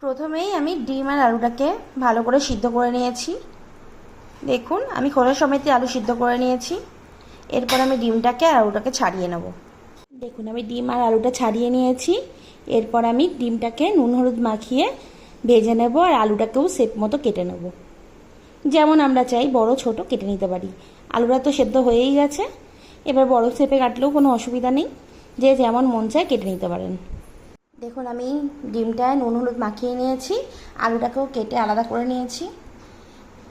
প্রথমেই আমি ডিম আর আলুটাকে ভালো করে সিদ্ধ করে নিয়েছি। দেখুন আমি খোসা সমেত আলু সিদ্ধ করে নিয়েছি। এরপর আমি ডিমটাকে আর আলুটাকে ছাড়িয়ে নেব। দেখুন আমি ডিম আর আলুটা ছাড়িয়ে নিয়েছি। এরপর আমি ডিমটাকে নুন হলুদ মাখিয়ে ভেজে নেব আর আলুটাকেও শেপ মতো কেটে নেব। যেমন আমরা চাই বড় ছোট কেটে নিতে পারি। আলুটা তো সেদ্ধ হয়েই গেছে, এবার বড় শেপে কাটলেও কোনো অসুবিধা নেই, যে যেমন মন চায় কেটে নিতে পারেন। দেখুন আমি ডিমটায় নুন হলুদ মাখিয়ে নিয়েছি, আলুটাকেও কেটে আলাদা করে নিয়েছি।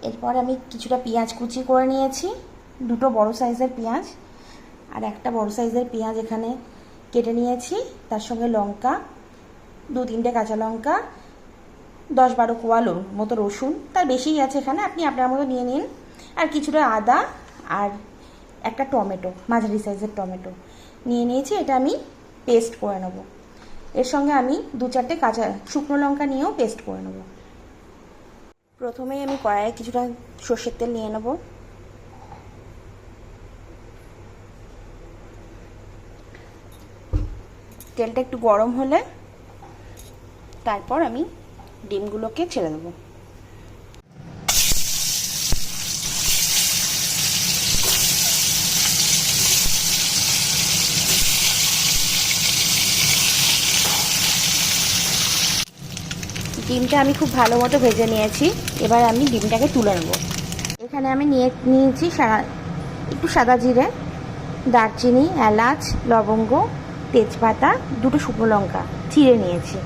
এরপর আমি কিছুটা পেঁয়াজ কুচি করে নিয়েছি, দুটো বড় সাইজের পেঁয়াজ আর একটা বড় সাইজের পেঁয়াজ এখানে কেটে নিয়েছি। তার সঙ্গে লঙ্কা, 2-3টে কাঁচা লঙ্কা, 10-12 কোয়া মতো রসুন, তার বেশিই আছে এখানে, আপনি আপনার মতো নিয়ে নিন। আর কিছুটা আদা আর একটা টমেটো, মাঝারি সাইজের টমেটো নিয়ে নিয়েছি। এটা আমি পেস্ট করে নেব। এর সঙ্গে আমি 2-4টে কাঁচা শুকনো লঙ্কা নিয়েও পেস্ট করে নেব। প্রথমেই আমি কড়াইয়ে কিছুটা সর্ষের তেল নিয়ে নেব। তেলটা একটু গরম হলে তারপর আমি ডিমগুলোকে ছেড়ে দেবো। ডিমটা আমি খুব ভালো মতো ভেজে নিয়েছি। এবার আমি ডিমটাকে তুলে নেব। এখানে আমি নিয়েছি একটু সাদা জিরে, দারচিনি, এলাচ, লবঙ্গ, তেজপাতা, 2টো শুকনো লঙ্কা চিড়ে নিয়েছি।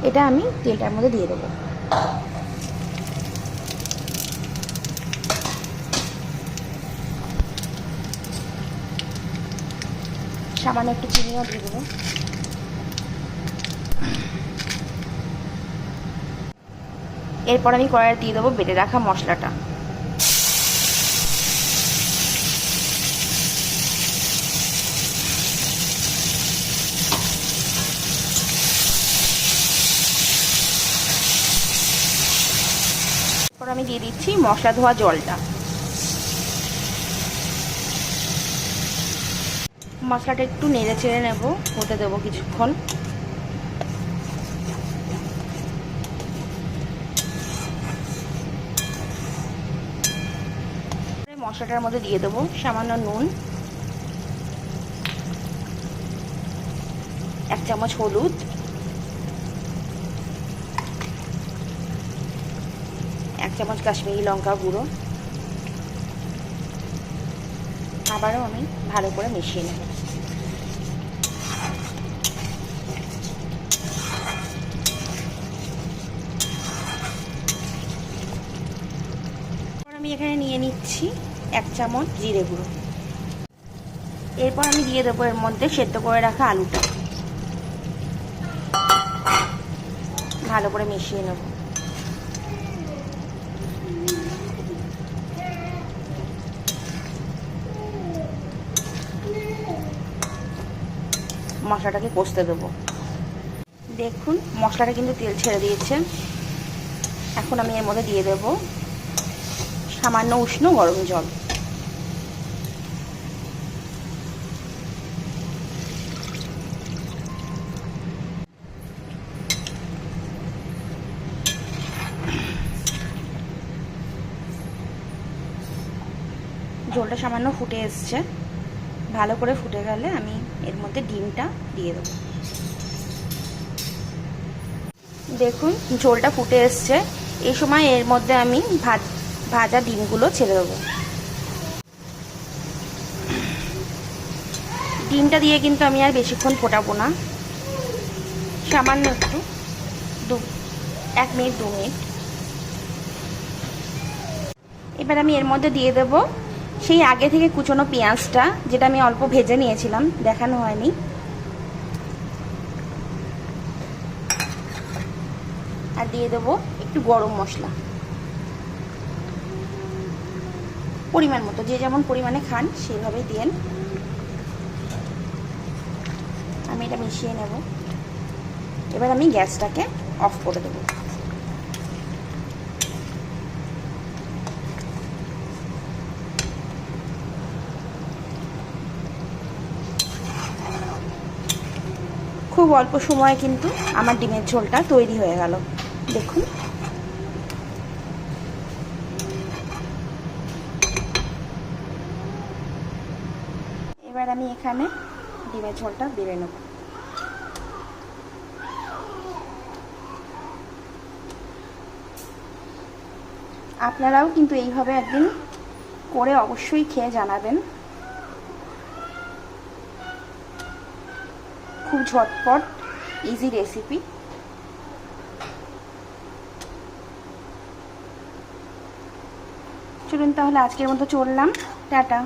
এটা আমি তেলটার মধ্যে দিয়ে দেবো। সামান্য একটু চিনিও দিয়ে দেবো। এরপর আমি কড়াইয়ে দিয়ে দেবো বেটে রাখা মশলাটা। এরপর আমি দিয়ে দিচ্ছি মশলা ধোয়া জলটা। মশলাটা একটু নেড়ে চেড়ে নেব, হতে দেবো কিছুক্ষণ। মশলাটার মধ্যে দিয়ে দেবো সামান্য নুন, 1 চামচ হলুদ, 1 চামচ কাশ্মীরি লঙ্কা গুঁড়ো। আবারও আমি ভালো করে মিশিয়ে নেব। আমি এখানে নিয়ে নিচ্ছি 1 চামচ জিরে গুঁড়ো। এরপর আমি দিয়ে দেবো এর মধ্যে সেদ্ধ করে রাখা আলুটা। ভালো করে মিশিয়ে নেব। মশলাটাকে কষতে দেবো। দেখুন মশলাটা কিন্তু তেল ছেড়ে দিয়েছে। এখন আমি এর মধ্যে দিয়ে দেবো সামান্য উষ্ণ গরম জল। ঝোলটা সামান্য ফুটে এসছে। ভালো করে ফুটে গেলে আমি এর মধ্যে ডিমটা দিয়ে দেবো। দেখুন ঝোলটা ফুটে এসছে। এই সময় এর মধ্যে আমি ভাজা ডিমগুলো ছেড়ে দেবো। ডিমটা দিয়ে কিন্তু আমি আর বেশিক্ষণ ফোটাবো না, সামান্য একটু 1 মিনিট 2 মিনিট। এবার আমি এর মধ্যে দিয়ে দেবো সেই আগে থেকে কুচনো পেঁয়াজটা, যেটা আমি অল্প ভেজে নিয়েছিলাম, দেখানো হয়নি। আর দিয়ে দেবো একটু গরম মশলা পরিমাণ মতো, যে যেমন পরিমাণে খান সেইভাবেই দিন। আমি এটা মিশিয়ে নেব। এবার আমি গ্যাসটাকে অফ করে দেবো। খুব অল্প সময়ে কিন্তু আমার ডিমের ঝোলটা তৈরি হয়ে গেল। দেখুন, এবার আমি এখানে ডিমের ঝোলটা বেড়ে নেব। আপনারাও কিন্তু এইভাবে একদিন করে অবশ্যই খেয়ে জানাবেন। খুব ঝটপট ইজি রেসিপি। চলুন তাহলে আজকের মতো চললাম, টাটা।